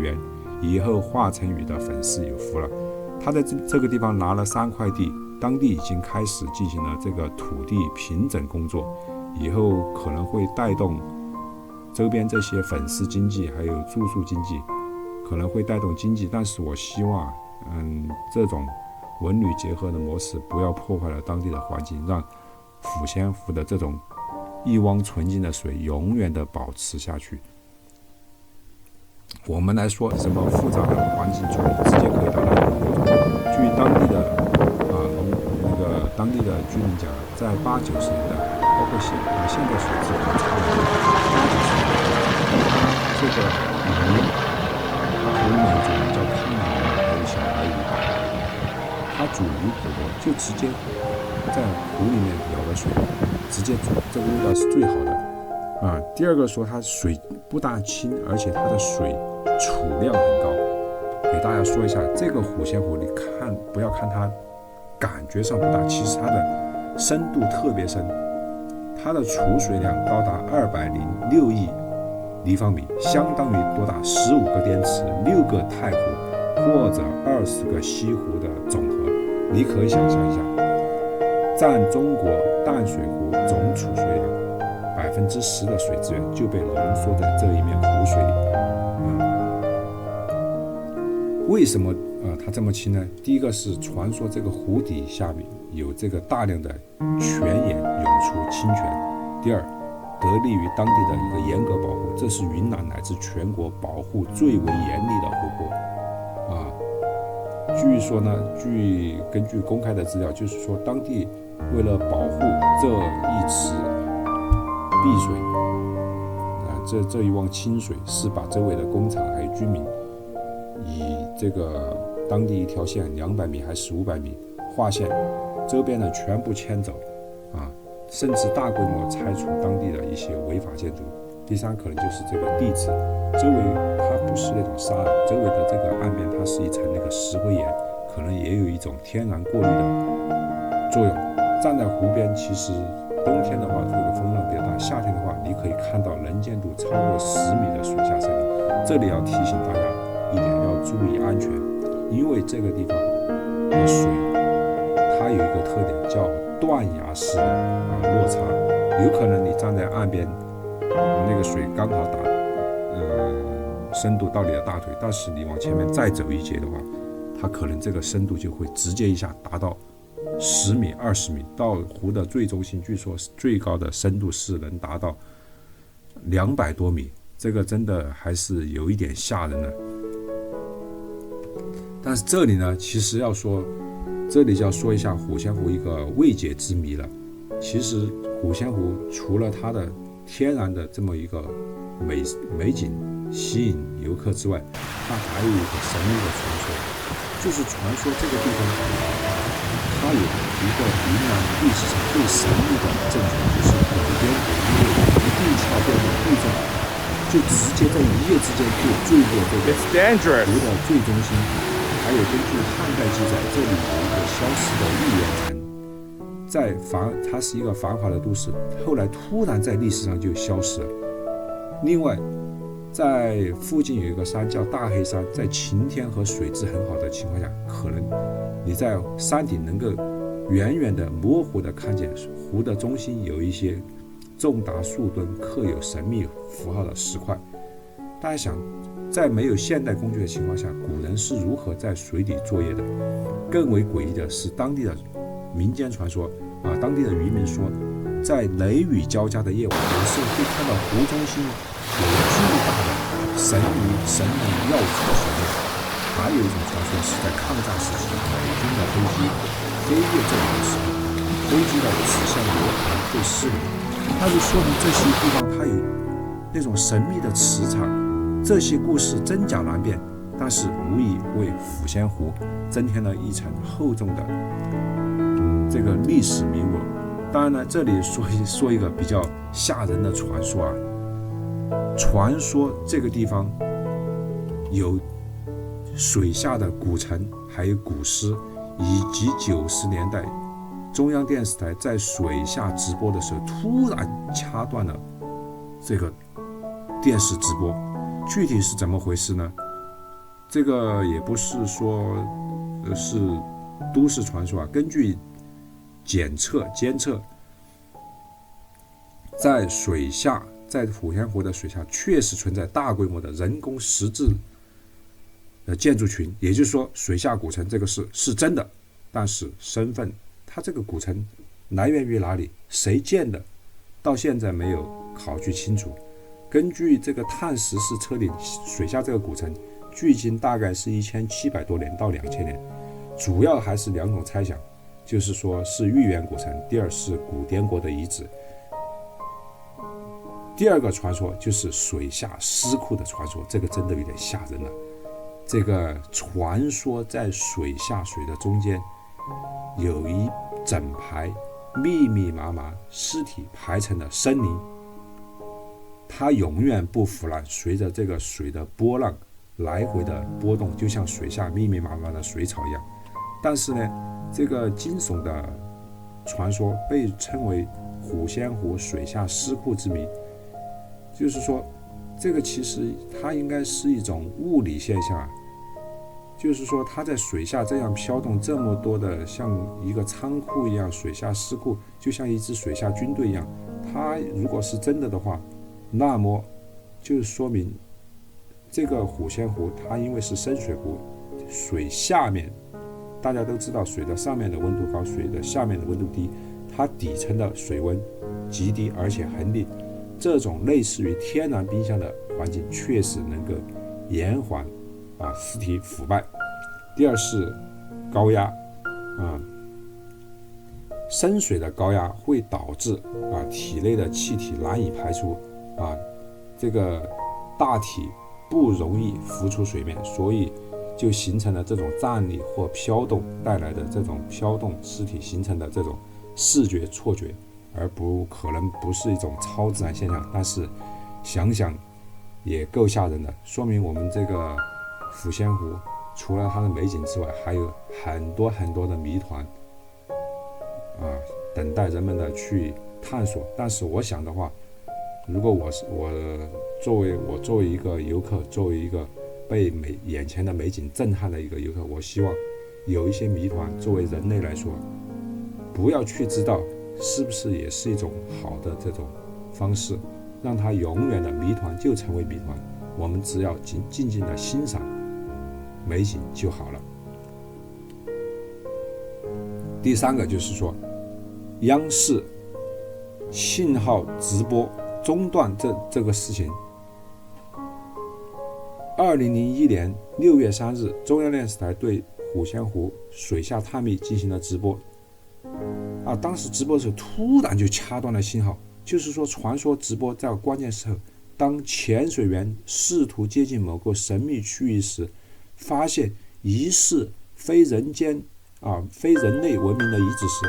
元，以后华晨宇的粉丝有福了。他在这个地方拿了3块地，当地已经开始进行了这个土地平整工作，以后可能会带动周边这些粉丝经济还有住宿经济，可能会带动经济。但是我希望这种文旅结合的模式不要破坏了当地的环境，让抚仙湖的这种一汪纯净的水永远的保持下去。我们来说什么复杂的环境处理直接可以达到据当地的当地的居民讲，在80、90年代，包括现在水质很差的这个鱼，湖里面有种叫康南鱼，还有小白鱼，它煮鱼火锅就直接在湖里面舀的水直接煮，这个味道是最好的第二个说它水不但清，而且它的水储量很高。给大家说一下，这个虎仙湖，你不要看它感觉上不大，其实它的深度特别深，它的储水量高达206亿立方米，相当于多大15个滇池、6个太湖或者20个西湖的总和。你可以想象一下，占中国淡水湖总储水量10%的水资源就被浓缩在这一面湖水里。为什么它这么清呢？第一个是传说这个湖底下面有这个大量的泉眼涌出清泉。第二，得力于当地的一个严格保护，这是云南乃至全国保护最为严厉的湖泊据说呢，根据公开的资料，就是说当地为了保护这一池碧水这一汪清水，是把周围的工厂还有居民以这个当地一条线200米还是500米划线，周边的全部迁走甚至大规模拆除当地的一些违法建筑。第三，可能就是这个地质周围它不是那种沙岸，周围的这个岸边它是一层那个石灰岩，可能也有一种天然过滤的作用。站在湖边，其实冬天的话这个风浪比较大，夏天的话你可以看到能见度超过10米的水下森林。这里要提醒大家一点，要注意安全，因为这个地方的水它有一个特点叫断崖式的落差，有可能你站在岸边，那个水刚好深度到你的大腿，但是你往前面再走一截的话，它可能这个深度就会直接一下达到10米、20米，到湖的最中心，据说最高的深度是能达到200多米，这个真的还是有一点吓人的。但是这里呢，其实这里就要说一下虎仙湖一个未解之谜了。其实虎仙湖除了它的天然的这么一个美景吸引游客之外，它还有一个神秘的传说，就是传说这个地方它有一个云南历史上最神秘的政权，就是北边有一位地壳边的地震，就直接在一夜之间就坠落这个湖的最中心。还有根据汉代记载，这里有一个消失的玉渊城，它是一个繁华的都市，后来突然在历史上就消失了。另外在附近有一个山叫大黑山，在晴天和水质很好的情况下，可能你在山顶能够远远的模糊的看见湖的中心有一些重达数吨刻有神秘符号的石块。大家想，在没有现代工具的情况下，古人是如何在水底作业的？更为诡异的是当地的民间传说当地的渔民说，在雷雨交加的夜晚，有时候会看到湖中心有巨大的神能跃出的水面。还有一种传说是在抗战时期，美军的飞机飞越这里的时候，飞机的指向油盘会失灵，那就说明这些地方它有那种神秘的磁场。这些故事真假难辨，但是无疑为抚仙湖增添了一层厚重的这个历史铭文。当然呢，这里说一个比较吓人的传说传说这个地方有水下的古城，还有古诗，以及90年代中央电视台在水下直播的时候突然掐断了这个电视直播。具体是怎么回事呢？这个也不是说是都市传说啊，根据监测，在水下，在虎仙湖的水下确实存在大规模的人工石质建筑群，也就是说水下古城这个事是真的，但是身份，它这个古城来源于哪里，谁建的，到现在没有考据清楚。根据这个碳十四测定，水下这个古城距今大概是1700多年到2000年，主要还是两种猜想，就是说是豫园古城，第二是古滇国的遗址。第二个传说就是水下尸库的传说，这个真的有点吓人了。这个传说在水下水的中间有一整排密密麻麻尸体排成的森林，它永远不腐烂，随着这个水的波浪来回的波动，就像水下密密麻麻的水草一样。但是呢，这个惊悚的传说被称为虎仙湖水下尸库之谜，就是说这个其实它应该是一种物理现象啊，就是说它在水下这样飘动这么多的像一个仓库一样水下尸库，就像一支水下军队一样，它如果是真的的话，那么就说明这个虎仙湖它因为是深水湖，水下面大家都知道水的上面的温度高，水的下面的温度低，它底层的水温极低而且恒定，这种类似于天然冰箱的环境确实能够延缓尸体腐败。第二是高压深水的高压会导致体内的气体难以排出这个大体不容易浮出水面，所以就形成了这种站立或飘动带来的这种飘动尸体形成的这种视觉错觉，而可能不是一种超自然现象，但是想想也够吓人的，说明我们这个虎仙湖除了它的美景之外，还有很多很多的谜团等待人们的去探索。但是我想的话，如果我作为一个游客，作为一个被眼前的美景震撼的一个游客，我希望有一些谜团作为人类来说，不要去知道是不是也是一种好的这种方式，让它永远的谜团就成为谜团，我们只要静静的欣赏美景就好了。第三个就是说，央视信号直播中断这个事情。2001年6月3日，中央电视台对虎仙湖水下探秘进行了直播当时直播的时候突然就掐断了信号，就是说传说直播在关键时候，当潜水员试图接近某个神秘区域时，发现疑似非人类文明的遗址时，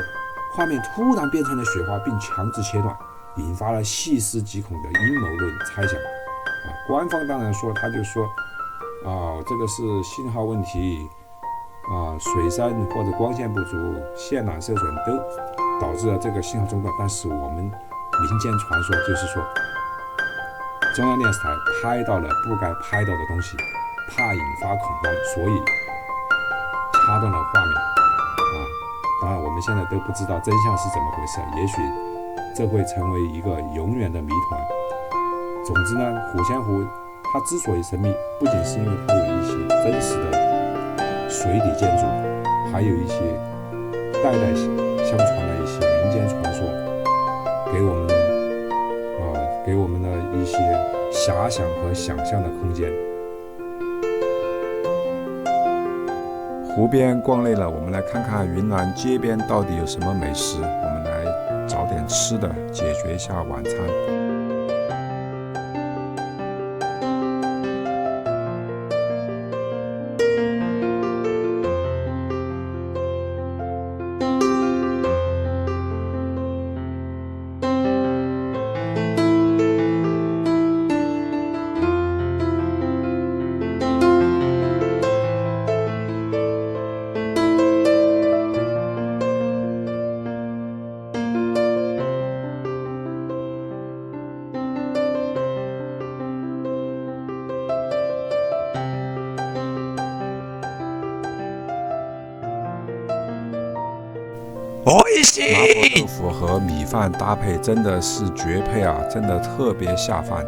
画面突然变成了雪花，并强制切断，引发了细思极恐的阴谋论猜想官方当然说，他就说这个是信号问题水深或者光线不足、线缆受损都导致了这个信号中断。但是我们民间传说就是说，中央电视台拍到了不该拍到的东西，怕引发恐慌，所以掐断了画面当然我们现在都不知道真相是怎么回事，也许这会成为一个永远的谜团。总之呢，虎仙湖它之所以神秘，不仅是因为它有一些真实的水底建筑，还有一些代代相传的一些民间传说，给我们的一些遐想和想象的空间。湖边逛累了，我们来看看云南街边到底有什么美食，我们来找点吃的解决一下晚餐。麻婆豆腐和米饭搭配真的是绝配啊，真的特别下饭。